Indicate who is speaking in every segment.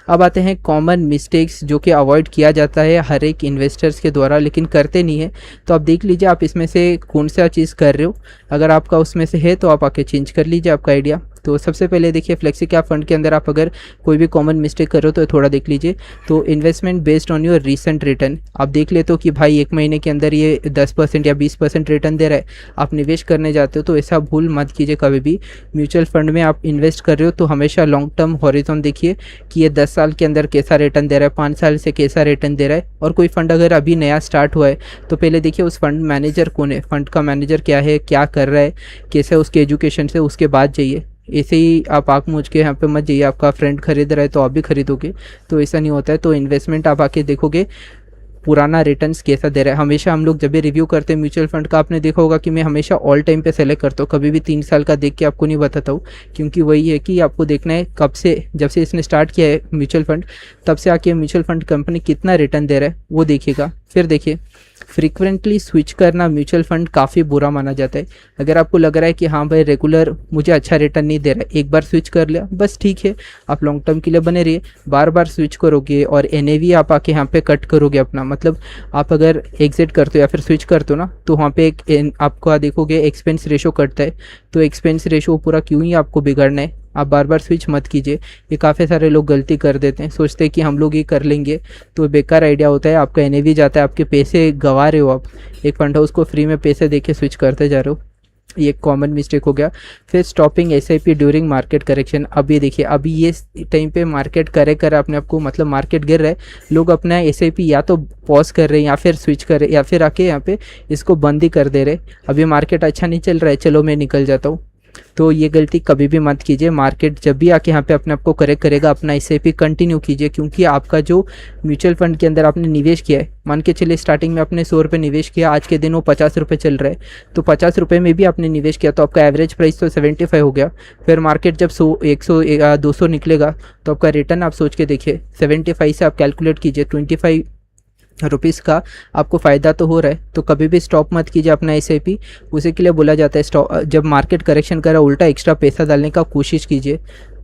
Speaker 1: अब आते हैं कॉमन मिस्टेक्स जो कि अवॉइड किया जाता है हर एक इन्वेस्टर्स के द्वारा लेकिन करते नहीं है। तो आप देख लीजिए आप इसमें से कौन सा चीज़ कर रहे हो। अगर आपका उसमें से है तो आप आके चेंज कर लीजिए आपका आइडिया। तो सबसे पहले देखिए फ्लेक्सी कैप फंड के अंदर आप अगर कोई भी कॉमन मिस्टेक कर रहे हो तो थोड़ा देख लीजिए। तो investment based on your recent return, आप देख लेते हो कि भाई 1 महीने के अंदर ये 10% या 20% रिटर्न दे रहा है, आप निवेश करने जाते हो तो ऐसा भूल मत कीजिए कभी भी। म्यूचुअल फंड में आप इन्वेस्ट कर रहे हो तो हमेशा लॉन्ग टर्म हॉरिजॉन देखिए कि ये 10 साल के अंदर कैसा रिटर्न दे रहा है, 5 साल से कैसा रिटर्न दे रहा है। और कोई फंड अगर अभी नया स्टार्ट हुआ है तो पहले देखिए उस फंड मैनेजर कौन है, फंड का मैनेजर क्या है, क्या कर रहा है, कैसे उसके एजुकेशन से, उसके बाद जाइए। ऐसे ही आप आँख मूंझ के यहाँ पे मत जाइए, आपका फ्रेंड खरीद रहा है तो आप भी खरीदोगे, तो ऐसा नहीं होता है। तो इन्वेस्टमेंट आप आके देखोगे पुराना रिटर्न्स कैसा दे रहा है। हमेशा हम लोग जब भी रिव्यू करते हैं म्यूचुअल फंड का, आपने देखा होगा कि मैं हमेशा ऑल टाइम पे सेलेक्ट करता हूँ, कभी भी 3 साल का देख के आपको नहीं बताता हूँ, क्योंकि वही है कि आपको देखना है कब से, जब से इसने स्टार्ट किया है म्यूचुअल फंड तब से आके म्यूचुअल फंड कंपनी कितना रिटर्न दे रहा है वो देखिएगा। फिर देखिए फ्रीक्वेंटली स्विच करना म्यूचुअल फंड काफ़ी बुरा माना जाता है। अगर आपको लग रहा है कि हाँ भाई रेगुलर मुझे अच्छा रिटर्न नहीं दे रहा है, एक बार स्विच कर लिया बस ठीक है, आप लॉन्ग टर्म के लिए बने रहिए। बार बार स्विच करोगे और एनएवी आप आके यहाँ पे कट करोगे अपना, मतलब आप अगर एग्जिट करते हो या फिर स्विच करते हो ना तो वहाँ पे एक आपको देखोगे एक्सपेंस रेशो कटता है। तो एक्सपेंस रेशो पूरा क्यों ही आपको बिगड़ना है, आप बार बार स्विच मत कीजिए। ये काफ़ी सारे लोग गलती कर देते हैं, सोचते हैं कि हम लोग ये कर लेंगे, तो बेकार आइडिया होता है, आपका एनएवी जाता है, आपके पैसे गंवा रहे हो आप। एक फंड हाउस को फ्री में पैसे देके स्विच करते जा रहे हो, ये कॉमन मिस्टेक हो गया। फिर stopping SIP during market correction. अभी देखिए अभी ये टाइम पे मार्केट करेक्ट कर अपने आप को, मतलब मार्केट गिर रहा है, लोग अपना एसआईपी या तो पॉज कर रहे हैं या फिर स्विच कर रहे हैं या फिर आके यहाँ पे इसको बंद ही कर दे रहे। अभी मार्केट अच्छा नहीं चल रहा है, चलो मैं निकल जाता हूँ, तो ये गलती कभी भी मत कीजिए। मार्केट जब भी आके यहाँ पे अपने आप को करेक्ट करेगा अपना एसआईपी कंटिन्यू कीजिए, क्योंकि आपका जो म्यूचुअल फंड के अंदर आपने निवेश किया है, मान के चलिए स्टार्टिंग में आपने 100 रुपये निवेश किया, आज के दिन वो 50 रुपये चल रहा है, तो 50 रुपये में भी आपने निवेश किया तो आपका एवरेज प्राइस तो 75 हो गया। फिर मार्केट जब 100 100 200 निकलेगा तो आपका रिटर्न आप सोच के देखिए, 75 से आप कैलकुलेट कीजिए, 25 रुपीज़ का आपको फ़ायदा तो हो रहा है। तो कभी भी स्टॉप मत कीजिए अपना एसआईपी, उसी के लिए बोला जाता है स्टॉप, जब मार्केट करेक्शन करा उल्टा एक्स्ट्रा पैसा डालने का कोशिश कीजिए।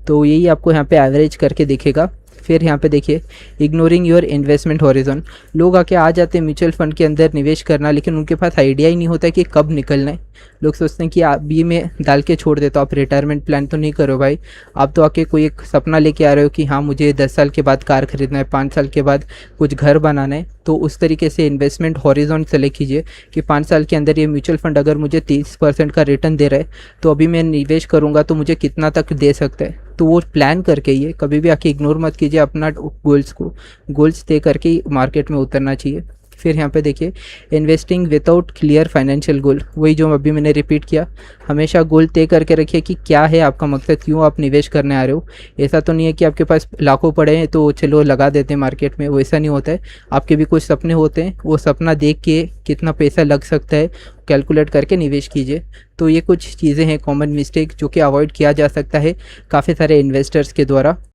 Speaker 1: तो यही आपको यहाँ पे एवरेज करके दिखेगा। फिर यहाँ पे देखिए इग्नोरिंग योर इन्वेस्टमेंट हॉरिजॉन। लोग आके आ जाते हैं म्यूचुअल फंड के अंदर निवेश करना, लेकिन उनके पास आइडिया ही नहीं होता कि कब निकलना है। लोग सोचते हैं कि अभी में डाल के छोड़ देता हूँ, आप रिटायरमेंट प्लान तो नहीं करो भाई, आप तो आके कोई एक सपना लेके आ रहे हो कि हाँ मुझे 10 साल के बाद कार खरीदना है, 5 साल के बाद कुछ घर बनाना है। तो उस तरीके से इन्वेस्टमेंट हॉरिजॉन सेलेक्ट कीजिए कि 5 साल के अंदर ये म्यूचुअल फंड अगर मुझे 30% का रिटर्न दे रहा है तो अभी मैं निवेश करूँगा तो मुझे कितना तक दे सकता है। तो वो प्लान करके ये कभी भी आके इग्नोर मत कीजिए अपना गोल्स को, गोल्स तय करके ही मार्केट में उतरना चाहिए। फिर यहाँ पे देखिए investing without clear financial goal, वही जो अभी मैंने रिपीट किया, हमेशा गोल तय करके रखिए कि क्या है आपका मकसद, क्यों आप निवेश करने आ रहे हो। ऐसा तो नहीं है कि आपके पास लाखों पड़े हैं तो चलो लगा देते हैं मार्केट में, वैसा नहीं होता है। आपके भी कुछ सपने होते हैं, वो सपना देख के कितना पैसा लग सकता है कैलकुलेट करके निवेश कीजिए। तो ये कुछ चीज़ें हैं कॉमन मिस्टेक जो कि अवॉइड किया जा सकता है काफ़ी सारे इन्वेस्टर्स के द्वारा।